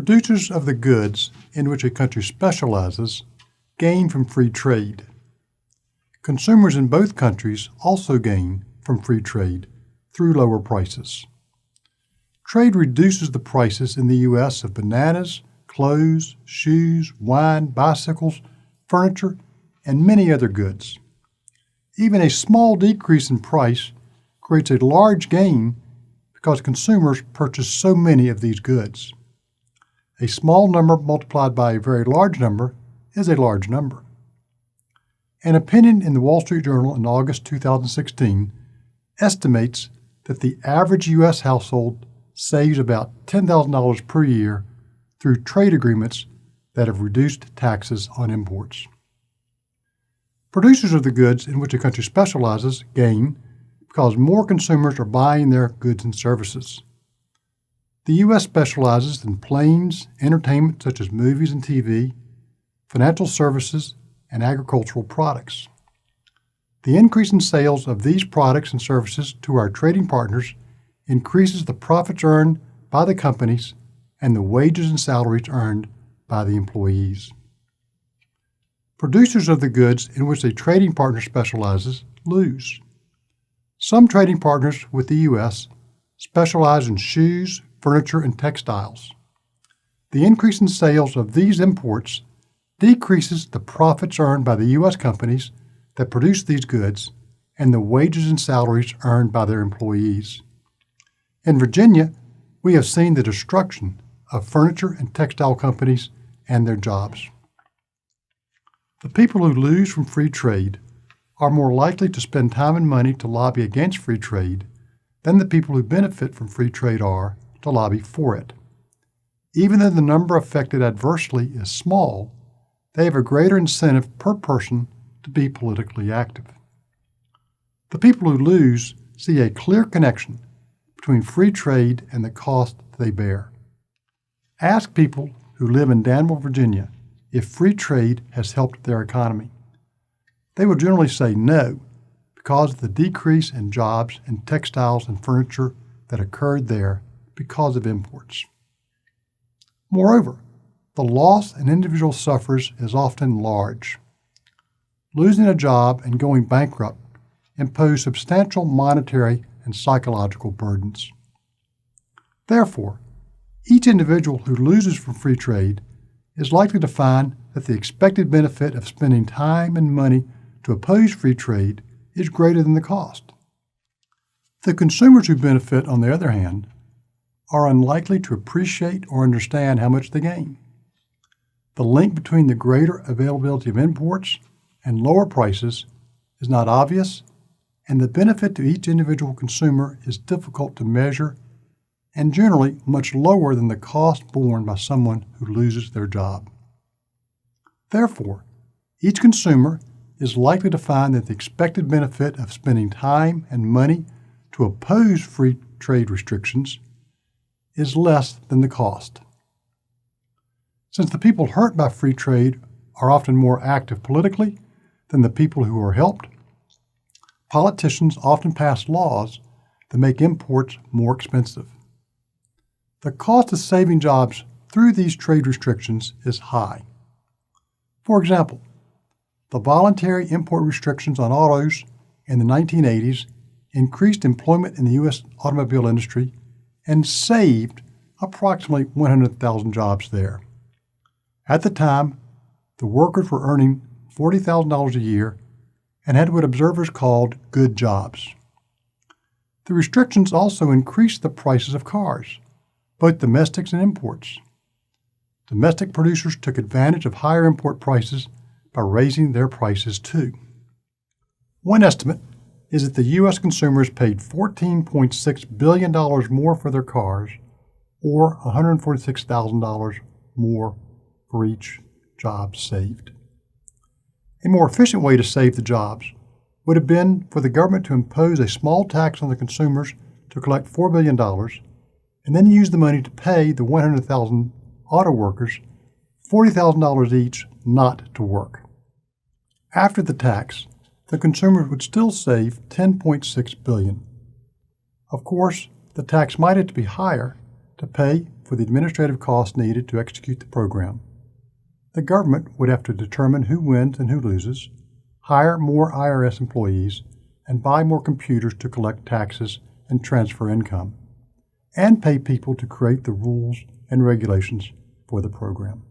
Producers of the goods in which a country specializes gain from free trade. Consumers in both countries also gain from free trade through lower prices. Trade reduces the prices in the U.S. of bananas, clothes, shoes, wine, bicycles, furniture, and many other goods. Even a small decrease in price creates a large gain because consumers purchase so many of these goods. A small number multiplied by a very large number is a large number. An opinion in the Wall Street Journal in August 2016 estimates that the average U.S. household saves about $10,000 per year through trade agreements that have reduced taxes on imports. Producers of the goods in which a country specializes gain because more consumers are buying their goods and services. The U.S. specializes in planes, entertainment such as movies and TV, financial services, and agricultural products. The increase in sales of these products and services to our trading partners increases the profits earned by the companies and the wages and salaries earned by the employees. Producers of the goods in which a trading partner specializes lose. Some trading partners with the U.S. specialize in shoes, furniture, and textiles. The increase in sales of these imports decreases the profits earned by the U.S. companies that produce these goods and the wages and salaries earned by their employees. In Virginia, we have seen the destruction of furniture and textile companies and their jobs. The people who lose from free trade are more likely to spend time and money to lobby against free trade than the people who benefit from free trade are to lobby for it. Even though the number affected adversely is small, they have a greater incentive per person to be politically active. The people who lose see a clear connection between free trade and the cost they bear. Ask people who live in Danville, Virginia, if free trade has helped their economy. They will generally say no, because of the decrease in jobs in textiles and furniture that occurred there because of imports. Moreover, the loss an individual suffers is often large. Losing a job and going bankrupt impose substantial monetary and psychological burdens. Therefore, each individual who loses from free trade is likely to find that the expected benefit of spending time and money to oppose free trade is greater than the cost. The consumers who benefit, on the other hand, are unlikely to appreciate or understand how much they gain. The link between the greater availability of imports and lower prices is not obvious, and the benefit to each individual consumer is difficult to measure and generally much lower than the cost borne by someone who loses their job. Therefore, each consumer is likely to find that the expected benefit of spending time and money to oppose free trade restrictions is less than the cost. Since the people hurt by free trade are often more active politically than the people who are helped, politicians often pass laws that make imports more expensive. The cost of saving jobs through these trade restrictions is high. For example, the voluntary import restrictions on autos in the 1980s increased employment in the U.S. automobile industry and saved approximately 100,000 jobs there. At the time, the workers were earning $40,000 a year and had what observers called good jobs. The restrictions also increased the prices of cars, both domestics and imports. Domestic producers took advantage of higher import prices by raising their prices too. One estimate is that the U.S. consumers paid $14.6 billion more for their cars, or $146,000 more for each job saved. A more efficient way to save the jobs would have been for the government to impose a small tax on the consumers to collect $4 billion and then use the money to pay the 100,000 auto workers $40,000 each not to work. After the tax, the consumers would still save $10.6 billion. Of course, the tax might have to be higher to pay for for the administrative costs needed to execute the program. The government would have to determine who wins and who loses, hire more IRS employees, and buy more computers to collect taxes and transfer income, and pay people to create the rules and regulations for the program.